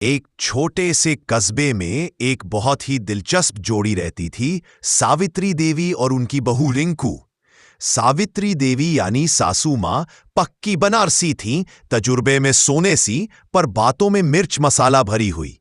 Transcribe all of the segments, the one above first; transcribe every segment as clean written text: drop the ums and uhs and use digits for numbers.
एक छोटे से कस्बे में एक बहुत ही दिलचस्प जोड़ी रहती थी, सावित्री देवी और उनकी बहू रिंकू। सावित्री देवी यानी सासू माँ पक्की बनारसी थीं, तजुर्बे में सोने सी पर बातों में मिर्च मसाला भरी हुई।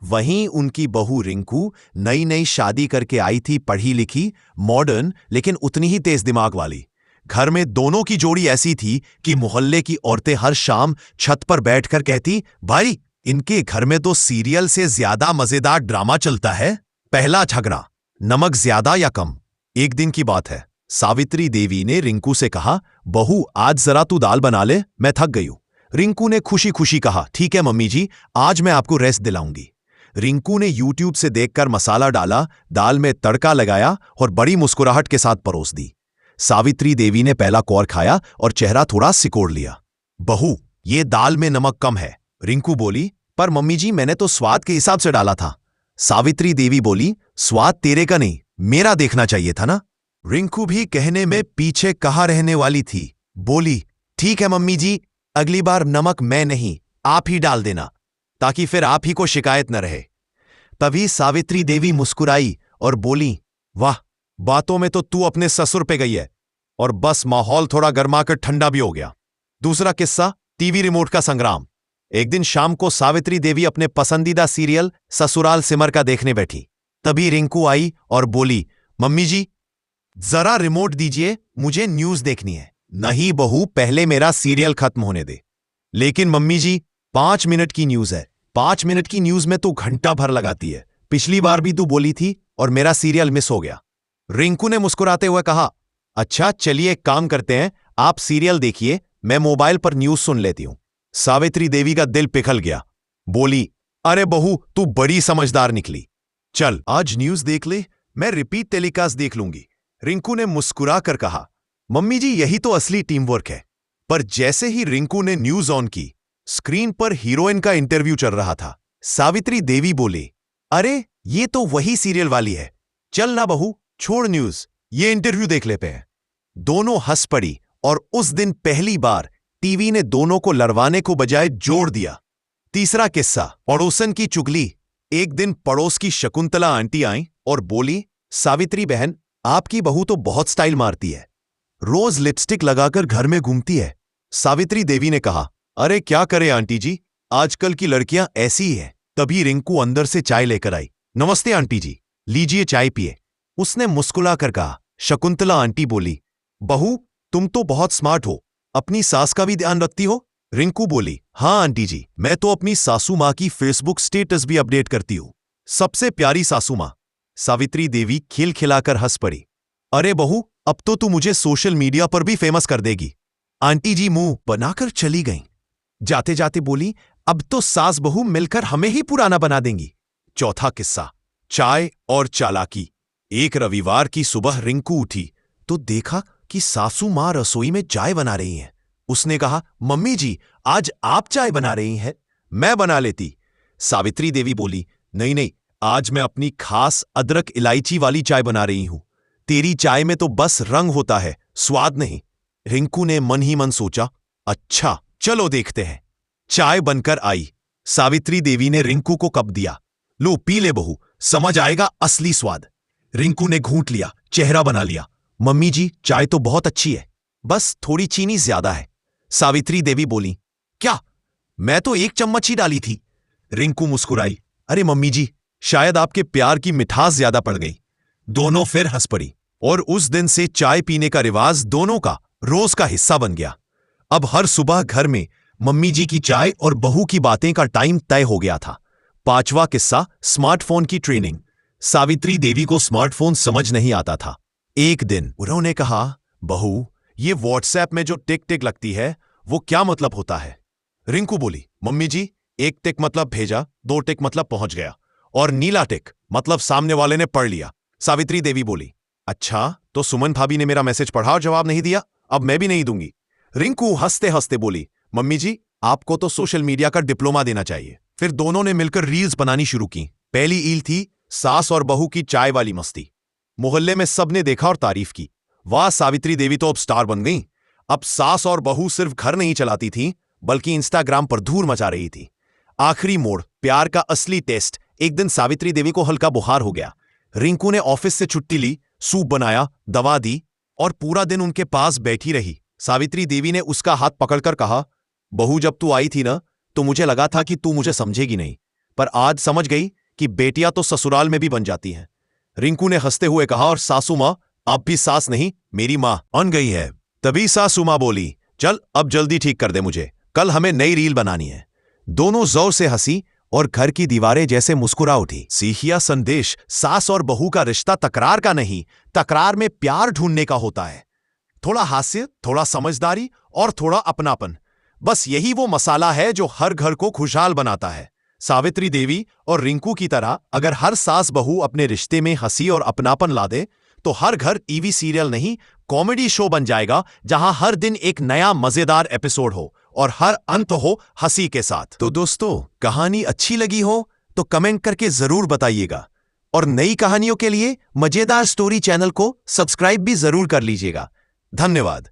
वहीं उनकी बहू रिंकू नई नई शादी करके आई थी, पढ़ी लिखी, मॉडर्न, लेकिन उतनी ही तेज दिमाग वाली। घर में दोनों की जोड़ी ऐसी थी कि मोहल्ले की औरतें हर शाम छत पर बैठकर कहती, भाई इनके घर में तो सीरियल से ज्यादा मजेदार ड्रामा चलता है। पहला झगड़ा, नमक ज्यादा या कम। एक दिन की बात है, सावित्री देवी ने रिंकू से कहा, बहू आज जरा तू दाल बना ले, मैं थक गई हूं। रिंकू ने खुशी खुशी कहा, ठीक है मम्मी जी, आज मैं आपको रेस्ट दिलाऊंगी। रिंकू ने यूट्यूब से देखकर मसाला डाला, दाल में तड़का लगाया और बड़ी मुस्कुराहट के साथ परोस दी। सावित्री देवी ने पहला कौर खाया और चेहरा थोड़ा सिकोड़ लिया। बहू, ये दाल में नमक कम है। रिंकू बोली, पर मम्मी जी मैंने तो स्वाद के हिसाब से डाला था। सावित्री देवी बोली, स्वाद तेरे का नहीं, मेरा देखना चाहिए था ना। रिंकू भी कहने में पीछे कहाँ रहने वाली थी, बोली, ठीक है मम्मी जी, अगली बार नमक मैं नहीं, आप ही डाल देना, ताकि फिर आप ही को शिकायत न रहे। तभी सावित्री देवी मुस्कुराई और बोली, वाह, बातों में तो तू अपने ससुर पे गई है। और बस माहौल थोड़ा गर्मा कर ठंडा भी हो गया। दूसरा किस्सा, टीवी रिमोट का संग्राम। एक दिन शाम को सावित्री देवी अपने पसंदीदा सीरियल ससुराल सिमर का देखने बैठी। तभी रिंकू आई और बोली, मम्मी जी जरा रिमोट दीजिए, मुझे न्यूज देखनी है। नहीं बहू, पहले मेरा सीरियल खत्म होने दे। लेकिन मम्मी जी 5 मिनट की न्यूज है। 5 मिनट की न्यूज में तू घंटा भर लगाती है। पिछली बार भी तू बोली थी और मेरा सीरियल मिस हो गया। रिंकू ने मुस्कुराते हुए कहा, अच्छा चलिए एक काम करते हैं, आप सीरियल देखिए, मैं मोबाइल पर न्यूज सुन लेती हूं। सावित्री देवी का दिल पिघल गया। बोली, अरे बहू तू बड़ी समझदार निकली। चल आज न्यूज देख ले, मैं रिपीट टेलीकास्ट देख लूंगी। रिंकू ने मुस्कुरा कर कहा, मम्मी जी यही तो असली टीम वर्क है। पर जैसे ही रिंकू ने न्यूज ऑन की, स्क्रीन पर हीरोइन का इंटरव्यू चल रहा था। सावित्री देवी बोली, अरे ये तो वही सीरियल वाली है, चल ना बहू, छोड़ न्यूज, ये इंटरव्यू देख लेते हैं। दोनों हंस पड़ी और उस दिन पहली बार टीवी ने दोनों को लड़वाने को बजाय जोड़ दिया। तीसरा किस्सा, पड़ोसन की चुगली। एक दिन पड़ोस की शकुंतला आंटी आई और बोली, सावित्री बहन, आपकी बहू तो बहुत स्टाइल मारती है, रोज लिपस्टिक लगाकर घर में घूमती है। सावित्री देवी ने कहा, अरे क्या करे आंटी जी, आजकल की लड़कियां ऐसी ही हैं। तभी रिंकू अंदर से चाय लेकर आई। नमस्ते आंटी जी, लीजिए चाय पिए। उसने मुस्कुराकर कहा। शकुंतला आंटी बोली, बहू तुम तो बहुत स्मार्ट हो, अपनी सास का भी ध्यान रखती हो। रिंकू बोली, हाँ आंटी जी, मैं तो अपनी सासू माँ की फेसबुक स्टेटस भी अपडेट करती हूँ। सबसे प्यारी सासू माँ। सावित्री देवी खिलखिलाकर हंस पड़ी। अरे बहू, अब तो तू मुझे सोशल मीडिया पर भी फेमस कर देगी। आंटी जी मुंह बनाकर चली गईं। जाते जाते बोली, अब तो सास बहू मिलकर हमें ही पुराना बना देंगी। चौथा किस्सा, चाय और चालाकी। एक रविवार की सुबह रिंकू उठी तो देखा कि सासू मां रसोई में चाय बना रही हैं। उसने कहा, मम्मी जी आज आप चाय बना रही हैं, मैं बना लेती। सावित्री देवी बोली, नहीं नहीं, आज मैं अपनी खास अदरक इलायची वाली चाय बना रही हूं। तेरी चाय में तो बस रंग होता है, स्वाद नहीं। रिंकू ने मन ही मन सोचा, अच्छा चलो देखते हैं। चाय बनकर आई। सावित्री देवी ने रिंकू को कप दिया, लो पी ले बहू, समझ आएगा असली स्वाद। रिंकू ने घूंट लिया, चेहरा बना लिया। मम्मी जी चाय तो बहुत अच्छी है, बस थोड़ी चीनी ज्यादा है। सावित्री देवी बोली, क्या, मैं तो 1 चम्मच ही डाली थी। रिंकू मुस्कुराई, अरे मम्मी जी शायद आपके प्यार की मिठास ज्यादा पड़ गई। दोनों फिर हंस पड़ी और उस दिन से चाय पीने का रिवाज दोनों का रोज का हिस्सा बन गया। अब हर सुबह घर में मम्मी जी की चाय और बहू की बातें का टाइम तय हो गया था। पांचवा किस्सा, स्मार्टफोन की ट्रेनिंग। सावित्री देवी को स्मार्टफोन समझ नहीं आता था। एक दिन उन्होंने कहा, बहू ये व्हाट्सएप में जो टिक टिक लगती है वो क्या मतलब होता है। रिंकू बोली, मम्मी जी 1 टिक मतलब भेजा, 2 टिक मतलब पहुंच गया, और नीला टिक मतलब सामने वाले ने पढ़ लिया। सावित्री देवी बोली, अच्छा तो सुमन भाभी ने मेरा मैसेज पढ़ा और जवाब नहीं दिया, अब मैं भी नहीं दूंगी। रिंकू हंसते हंसते बोली, मम्मी जी आपको तो सोशल मीडिया का डिप्लोमा देना चाहिए। फिर दोनों ने मिलकर रील्स बनानी शुरू की। पहली ईल थी सास और बहू की चाय वाली मस्ती। मोहल्ले में सबने देखा और तारीफ की, वाह सावित्री देवी तो अब स्टार बन गई। अब सास और बहू सिर्फ घर नहीं चलाती थी, बल्कि इंस्टाग्राम पर धूम मचा रही थी। आखिरी मोड़, प्यार का असली टेस्ट। एक दिन सावित्री देवी को हल्का बुखार हो गया। रिंकू ने ऑफिस से छुट्टी ली, सूप बनाया, दवा दी और पूरा दिन उनके पास बैठी रही। सावित्री देवी ने उसका हाथ पकड़कर कहा, बहू, जब तू आई थी ना, तो मुझे लगा था कि तू मुझे समझेगी नहीं, पर आज समझ गई कि बेटियां तो ससुराल में भी बन जाती हैं। रिंकू ने हंसते हुए कहा, और सासू मां, आप भी सास नहीं, मेरी मां बन गई है। तभी सासू मां बोली, चल अब जल्दी ठीक कर दे मुझे, कल हमें नई रील बनानी है। दोनों जोर से हंसी और घर की दीवारें जैसे मुस्कुरा उठी। सीखिया संदेश, सास और बहू का रिश्ता तकरार का नहीं, तकरार में प्यार ढूंढने का होता है। थोड़ा हास्य, थोड़ा समझदारी और थोड़ा अपनापन, बस यही वो मसाला है जो हर घर को खुशहाल बनाता है। सावित्री देवी और रिंकू की तरह अगर हर सास बहू अपने रिश्ते में हंसी और अपनापन ला दे, तो हर घर टीवी सीरियल नहीं, कॉमेडी शो बन जाएगा, जहां हर दिन एक नया मजेदार एपिसोड हो और हर अंत हो हंसी के साथ। तो दोस्तों, कहानी अच्छी लगी हो तो कमेंट करके जरूर बताइएगा, और नई कहानियों के लिए मजेदार स्टोरी चैनल को सब्सक्राइब भी जरूर कर लीजिएगा। धन्यवाद।